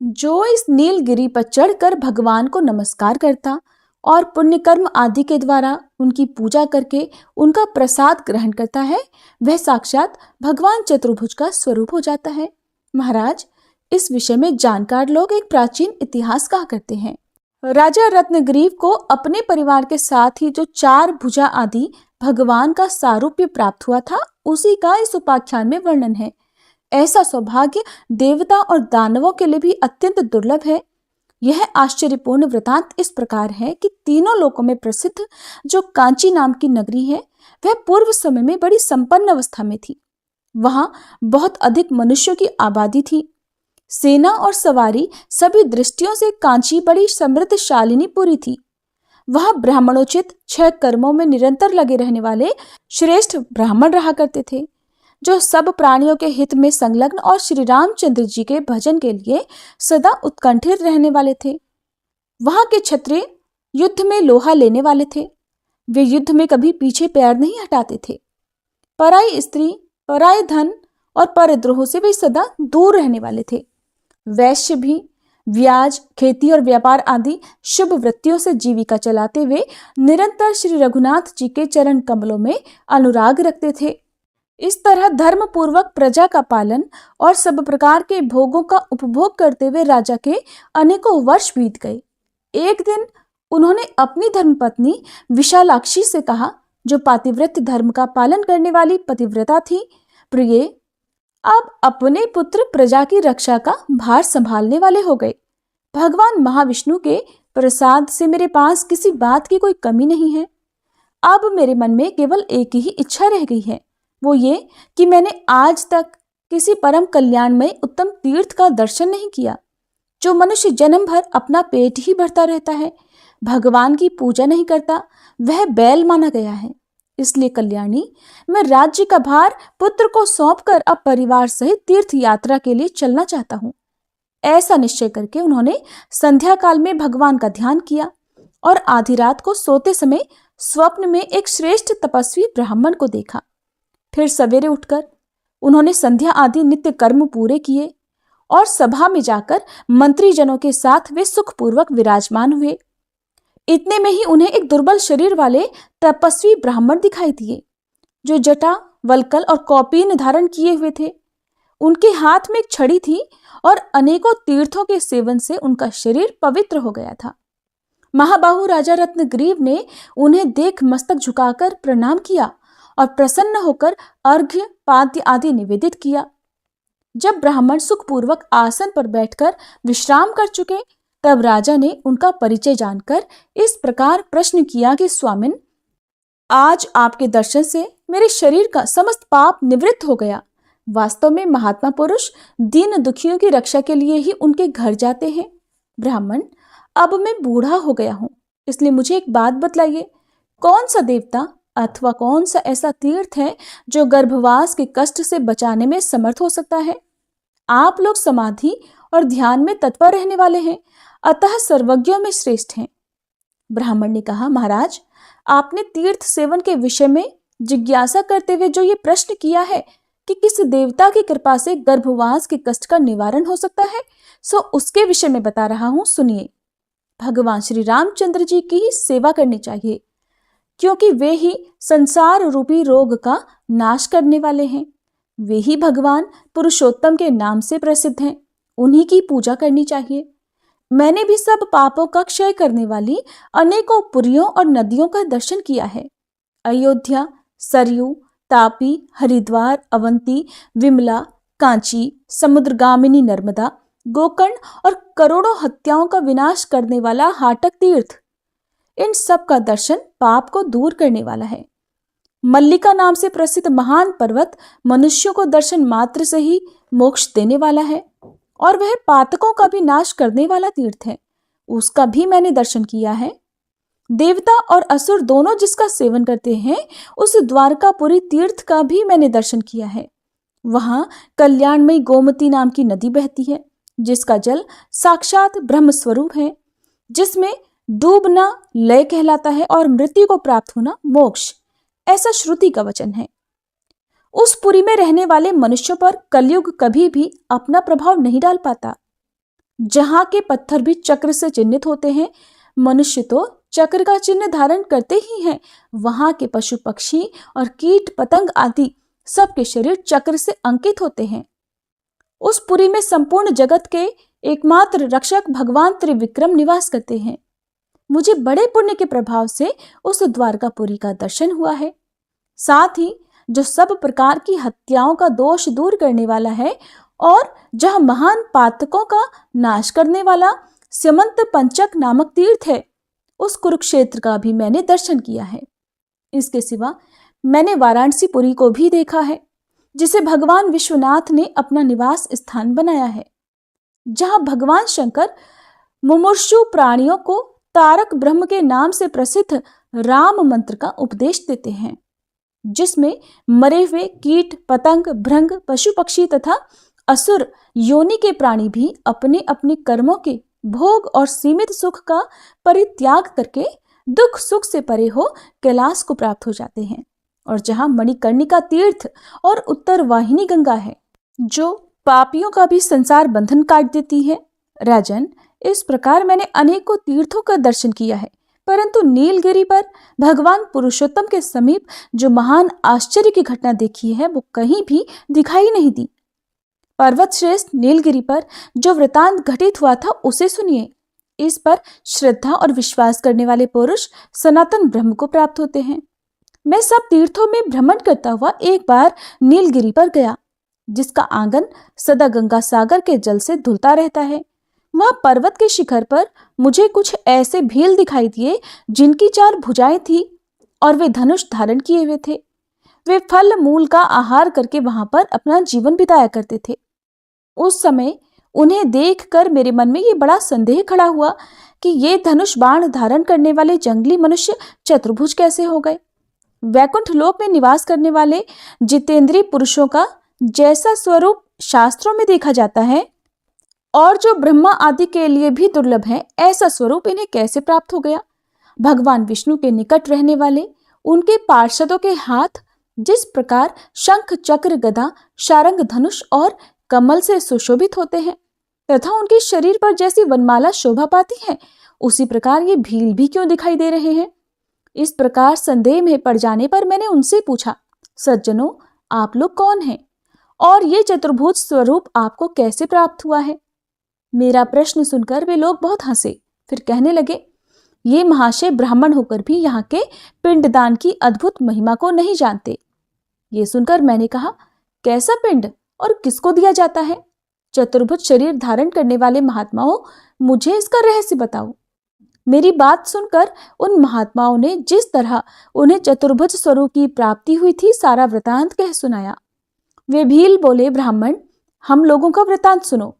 जो इस नीलगिरी पर चढ़कर भगवान को नमस्कार करता और पुण्य कर्म आदि के द्वारा उनकी पूजा करके उनका प्रसाद ग्रहण करता है, वह साक्षात भगवान चतुर्भुज का स्वरूप हो जाता है। महाराज, इस विषय में जानकार लोग एक प्राचीन इतिहास कहा करते हैं। राजा रत्नग्रीव को अपने परिवार के साथ ही जो 4 भुजा आदि भगवान का सारूप्य प्राप्त हुआ था, उसी का इस उपाख्यान में वर्णन है। ऐसा सौभाग्य देवता और दानवों के लिए भी अत्यंत दुर्लभ है। यह आश्चर्यपूर्ण वृतांत इस प्रकार है कि तीनों लोकों में प्रसिद्ध जो कांची नाम की नगरी है, वह पूर्व समय में बड़ी संपन्न अवस्था में थी। वहां बहुत अधिक मनुष्यों की आबादी थी। सेना और सवारी सभी दृष्टियों से कांची बड़ी समृद्धशालिनी पुरी थी। वहां ब्राह्मणोचित 6 कर्मों में निरंतर लगे रहने वाले श्रेष्ठ ब्राह्मण रहा करते थे, जो सब प्राणियों के हित में संलग्न और श्री रामचंद्र जी के भजन के लिए सदा उत्कंठित रहने वाले थे। वहां के क्षत्रिय युद्ध में लोहा लेने वाले थे। वे युद्ध में कभी पीछे पैर नहीं हटाते थे। पराई स्त्री, पराय धन और परद्रोह से वे सदा दूर रहने वाले थे। वैश्य भी ब्याज, खेती और व्यापार आदि शुभ वृत्तियों से जीविका चलाते हुए निरंतर श्री रघुनाथ जी के चरण कमलों में अनुराग रखते थे। इस तरह धर्म पूर्वक प्रजा का पालन और सब प्रकार के भोगों का उपभोग करते हुए राजा के अनेकों वर्ष बीत गए। एक दिन उन्होंने अपनी धर्मपत्नी विशालाक्षी से कहा, जो पातिव्रत्य धर्म का पालन करने वाली पतिव्रता थी, प्रिय, अब अपने पुत्र प्रजा की रक्षा का भार संभालने वाले हो गए। भगवान महाविष्णु के प्रसाद से मेरे पास किसी बात की कोई कमी नहीं है। अब मेरे मन में केवल एक ही इच्छा रह गई है, वो ये कि मैंने आज तक किसी परम कल्याणमय उत्तम तीर्थ का दर्शन नहीं किया। जो मनुष्य जन्म भर अपना पेट ही भरता रहता है, भगवान की पूजा नहीं करता, वह बैल माना गया है। इसलिए कल्याणी, मैं राज्य का भार पुत्र को सौंपकर अब परिवार सहित तीर्थ यात्रा के लिए चलना चाहता हूँ। ऐसा निश्चय करके उन्होंने संध्या काल में भगवान का ध्यान किया और आधी रात को सोते समय स्वप्न में एक श्रेष्ठ तपस्वी ब्राह्मण को देखा। फिर सवेरे उठकर उन्होंने संध्या आदि नित्य कर्म पूरे किए और सभा में जाकर मंत्रीजनों के साथ वे सुखपूर्वक विराजमान हुए। इतने में ही उन्हें एक दुर्बल शरीर वाले तपस्वी ब्राह्मण दिखाई दिए, जो जटा, वल्कल और कौपीन धारण किए हुए थे। उनके हाथ में एक छड़ी थी और अनेकों तीर्थों के सेवन से उनका शरीर पवित्र हो गया था। महाबाहु राजा रत्नग्रीव ने उन्हें देख मस्तक झुकाकर प्रणाम किया और प्रसन्न होकर अर्घ्य, पाद्य आदि निवेदित किया। जब ब्राह्मण सुखपूर्वक आसन पर बैठकर विश्राम कर चुके, तब राजा ने उनका परिचय जानकर इस प्रकार प्रश्न किया कि स्वामिन, आज आपके दर्शन से मेरे शरीर का समस्त पाप निवृत्त हो गया। वास्तव में महात्मा पुरुष दीन दुखियों की रक्षा के लिए ही उनके घर जाते हैं। ब्राह्मण, अब मैं बूढ़ा हो गया हूँ, इसलिए मुझे एक बात बतलाइए, कौन सा देवता अथवा कौन सा ऐसा तीर्थ है जो गर्भवास के कष्ट से बचाने में समर्थ हो सकता है? आप लोग समाधि और ध्यान में तत्पर रहने वाले हैं, अतः सर्वज्ञों में श्रेष्ठ हैं। ब्राह्मण ने कहा, महाराज, आपने तीर्थ सेवन के विषय में जिज्ञासा करते हुए जो ये प्रश्न किया है कि किस देवता की कृपा से गर्भवास के कष्ट का निवारण हो सकता है, सो उसके विषय में बता रहा हूं, सुनिए। भगवान श्री रामचंद्र जी की ही सेवा करनी चाहिए, क्योंकि वे ही संसार रूपी रोग का नाश करने वाले हैं। वे ही भगवान पुरुषोत्तम के नाम से प्रसिद्ध हैं, उन्हीं की पूजा करनी चाहिए। मैंने भी सब पापों का क्षय करने वाली अनेकों पुरियों और नदियों का दर्शन किया है। अयोध्या, सरयू, तापी, हरिद्वार, अवंती, विमला, कांची, समुद्रगामिनी नर्मदा, गोकर्ण और करोड़ों हत्याओं का विनाश करने वाला हाटक तीर्थ, इन सब का दर्शन पाप को दूर करने वाला है। मल्लिका नाम से प्रसिद्ध महान पर्वत मनुष्यों को दर्शन मात्र से ही मोक्ष देने वाला है और वह पातकों का भी नाश करने वाला तीर्थ है, उसका भी मैंने दर्शन किया है। देवता और असुर दोनों जिसका सेवन करते हैं, उस द्वारकापुरी तीर्थ का भी मैंने दर्शन किया है। वहां कल्याणमयी गोमती नाम की नदी बहती है, जिसका जल साक्षात ब्रह्म स्वरूप है, जिसमें डूबना लय कहलाता है और मृत्यु को प्राप्त होना मोक्ष, ऐसा श्रुति का वचन है। उस पुरी में रहने वाले मनुष्यों पर कलयुग कभी भी अपना प्रभाव नहीं डाल पाता। जहां के पत्थर भी चक्र से चिन्हित होते हैं, मनुष्य तो चक्र का चिन्ह धारण करते ही हैं। वहां के पशु पक्षी और कीट पतंग आदि सबके शरीर चक्र से अंकित होते हैं। उस पुरी में संपूर्ण जगत के एकमात्र रक्षक भगवान त्रिविक्रम निवास करते हैं। मुझे बड़े पुण्य के प्रभाव से उस द्वारकापुरी का दर्शन हुआ है। साथ ही जो सब प्रकार की हत्याओं का दोष दूर करने वाला है और जहां महान पातकों का नाश करने वाला स्यमंत पंचक नामक तीर्थ है, उस कुरुक्षेत्र का भी मैंने दर्शन किया है। इसके सिवा मैंने वाराणसी पुरी को भी देखा है, जिसे भगवान विश्वनाथ ने अपना निवास स्थान बनाया है, जहां भगवान शंकर मुमुर्षु प्राणियों को तारक ब्रह्म के नाम से प्रसिद्ध राम मंत्र का उपदेश देते हैं, जिसमें मरे हुए कीट पतंग भृंग पशु पक्षी तथा असुर योनि के प्राणी भी अपने अपने कर्मों के भोग और सीमित सुख का परित्याग करके दुख सुख से परे हो कैलाश को प्राप्त हो जाते हैं, और जहां मणिकर्णिका तीर्थ और उत्तर वाहिनी गंगा है, जो पापियों का भी संसार बंधन काट देती है। राजन, इस प्रकार मैंने अनेकों तीर्थों का दर्शन किया है, परंतु नीलगिरी पर भगवान पुरुषोत्तम के समीप जो महान आश्चर्य की घटना देखी है, वो कहीं भी दिखाई नहीं दी। पर्वत श्रेष्ठ नीलगिरी पर जो वृतांत घटित हुआ था, उसे सुनिए। इस पर श्रद्धा और विश्वास करने वाले पुरुष सनातन ब्रह्म को प्राप्त होते हैं। मैं सब तीर्थों में भ्रमण करता हुआ एक बार नीलगिरी पर गया, जिसका आंगन सदा गंगा सागर के जल से धुलता रहता है। वहां पर्वत के शिखर पर मुझे कुछ ऐसे भील दिखाई दिए, जिनकी 4 भुजाएं थी और वे धनुष धारण किए हुए थे। वे फल मूल का आहार करके वहां पर अपना जीवन बिताया करते थे। उस समय उन्हें देखकर मेरे मन में ये बड़ा संदेह खड़ा हुआ कि ये धनुष बाण धारण करने वाले जंगली मनुष्य चतुर्भुज कैसे हो गए। वैकुंठ लोक में निवास करने वाले जितेंद्रीय पुरुषों का जैसा स्वरूप शास्त्रों में देखा जाता है और जो ब्रह्मा आदि के लिए भी दुर्लभ है, ऐसा स्वरूप इन्हें कैसे प्राप्त हो गया। भगवान विष्णु के निकट रहने वाले उनके पार्षदों के हाथ जिस प्रकार शंख चक्र गदा शारंग धनुष और कमल से सुशोभित होते हैं तथा उनके शरीर पर जैसी वनमाला शोभा पाती है, उसी प्रकार ये भील भी क्यों दिखाई दे रहे हैं। इस प्रकार संदेह में पड़ जाने पर मैंने उनसे पूछा, सज्जनों, आप लोग कौन हैं और ये चतुर्भुज स्वरूप आपको कैसे प्राप्त हुआ है। मेरा प्रश्न सुनकर वे लोग बहुत हंसे, फिर कहने लगे, ये महाशय ब्राह्मण होकर भी यहाँ के पिंडदान की अद्भुत महिमा को नहीं जानते। ये सुनकर मैंने कहा, कैसा पिंड और किसको दिया जाता है। चतुर्भुज शरीर धारण करने वाले महात्माओं, मुझे इसका रहस्य बताओ। मेरी बात सुनकर उन महात्माओं ने जिस तरह उन्हें चतुर्भुज स्वरूप की प्राप्ति हुई थी, सारा वृतांत कह सुनाया। वे भील बोले, ब्राह्मण, हम लोगों का वृतांत सुनो।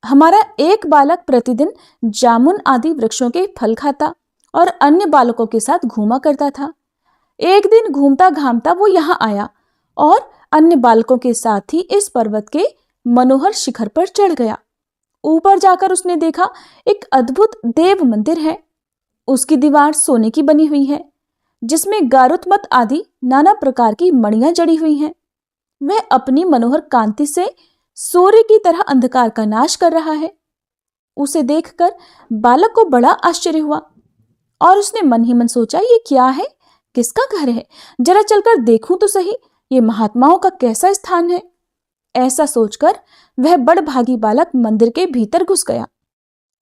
हमारा एक बालक प्रतिदिन जामुन आदि वृक्षों के फल खाता और अन्य बालकों के साथ घूमा करता था। एक दिन घूमता घामता वो यहाँ आया और अन्य बालकों के साथ ही इस पर्वत के मनोहर शिखर पर चढ़ गया। ऊपर जाकर उसने देखा एक अद्भुत देव मंदिर है। उसकी दीवार सोने की बनी हुई है, जिसमें गारुत्मत आदि नाना प्रकार की मणियां जड़ी हुई हैं। वह अपनी मनोहर कांति से सूर्य की तरह अंधकार का नाश कर रहा है। उसे देखकर बालक को बड़ा आश्चर्य हुआ और उसने मन ही मन सोचा, ये क्या है, किसका घर है, जरा चलकर देखूं तो सही, ये महात्माओं का कैसा स्थान है। ऐसा सोचकर वह बड़भागी बालक मंदिर के भीतर घुस गया।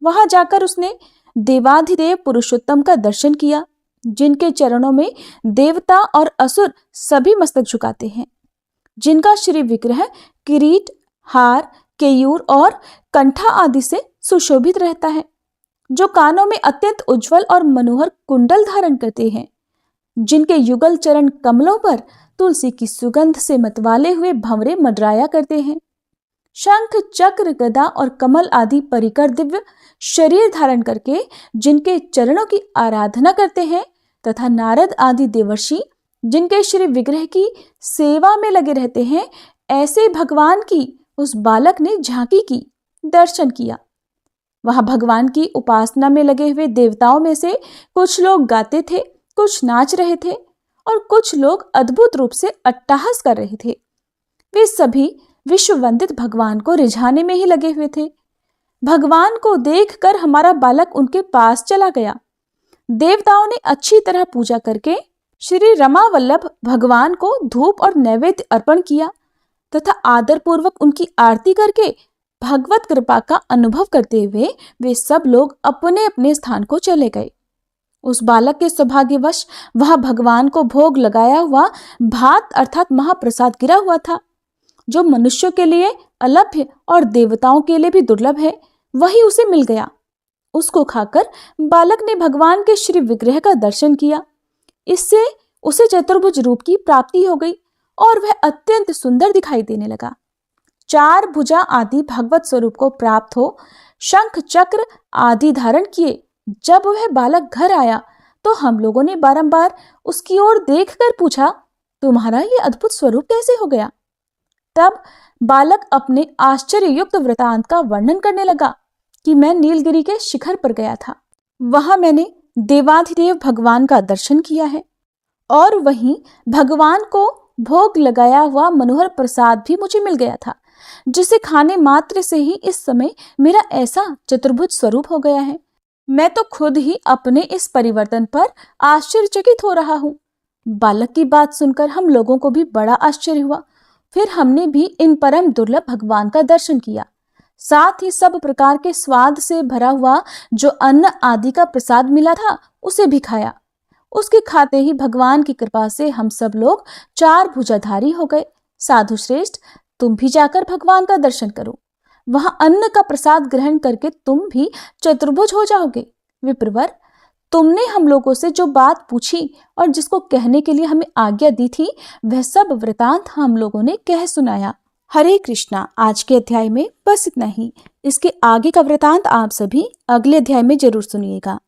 वहां जाकर उसने देवाधिदेव पुरुषोत्तम का दर्शन किया, जिनके चरणों में देवता और असुर सभी मस्तक झुकाते हैं, जिनका श्री विग्रह किरीट, हार, केयूर और कंठा आदि से सुशोभित रहता है, जो कानों में अत्यंत उज्जवल और मनोहर कुंडल धारण करते हैं, जिनके युगल चरण कमलों पर तुलसी की सुगंध से मतवाले हुए भंवरे मंडराया करते हैं। शंख चक्र गदा और कमल आदि परिकर दिव्य शरीर धारण करके जिनके चरणों की आराधना करते हैं, तथा नारद आदि देवर्षि जिनके श्री विग्रह की सेवा में लगे रहते हैं, ऐसे भगवान की उस बालक ने झांकी की, दर्शन किया। वहां भगवान की उपासना में लगे हुए देवताओं में से कुछ लोग गाते थे, कुछ नाच रहे थे और कुछ लोग अद्भुत रूप से अट्टहास कर रहे थे। वे सभी विश्व वंदित भगवान को रिझाने में ही लगे हुए थे। भगवान को देखकर हमारा बालक उनके पास चला गया। देवताओं ने अच्छी तरह पूजा करके श्री रमावल्लभ भगवान को धूप और नैवेद्य अर्पण किया तथा आदर पूर्वक उनकी आरती करके भगवत कृपा का अनुभव करते हुए वे सब लोग अपने अपने स्थान को चले गए। उस बालक के सौभाग्यवश वह भगवान को भोग लगाया हुआ भात अर्थात महाप्रसाद गिरा हुआ था, जो मनुष्यों के लिए अलभ्य और देवताओं के लिए भी दुर्लभ है, वही उसे मिल गया। उसको खाकर बालक ने भगवान के श्री विग्रह का दर्शन किया। इससे उसे चतुर्भुज रूप की प्राप्ति हो गई और वह अत्यंत सुंदर दिखाई देने लगा। 4 भुजा आदि भगवत स्वरूप को प्राप्त हो शंख चक्र आदि धारण किए जब वह बालक घर आया तो हम लोगों ने बारंबार उसकी ओर देखकर पूछा, तुम्हारा ये अद्भुत स्वरूप कैसे हो गया? तब बालक अपने आश्चर्ययुक्त वृतांत का वर्णन करने लगा कि मैं नीलगिरी के शिखर पर गया था। वहां मैंने देवाधिदेव भगवान का दर्शन किया है और वहीं भगवान को भोग लगाया हुआ मनोहर प्रसाद भी मुझे मिल गया था, जिसे खाने मात्र से ही इस समय मेरा ऐसा चतुर्भुज स्वरूप हो गया है। मैं तो खुद ही अपने इस परिवर्तन पर आश्चर्यचकित हो रहा हूँ। बालक की बात सुनकर हम लोगों को भी बड़ा आश्चर्य हुआ। फिर हमने भी इन परम दुर्लभ भगवान का दर्शन किया, साथ ही सब प्रकार के स्वाद से भरा हुआ जो अन्न आदि का प्रसाद मिला था उसे भी खाया। उसके खाते ही भगवान की कृपा से हम सब लोग 4 भुजाधारी हो गए। साधु श्रेष्ठ, तुम भी जाकर भगवान का दर्शन करो। वहां अन्न का प्रसाद ग्रहण करके तुम भी चतुर्भुज हो जाओगे। विप्रवर, तुमने हम लोगों से जो बात पूछी और जिसको कहने के लिए हमें आज्ञा दी थी, वह सब वृतांत हम लोगों ने कह सुनाया। हरे कृष्णा। आज के अध्याय में बस इतना ही। इसके आगे का वृतांत आप सभी अगले अध्याय में जरूर सुनिएगा।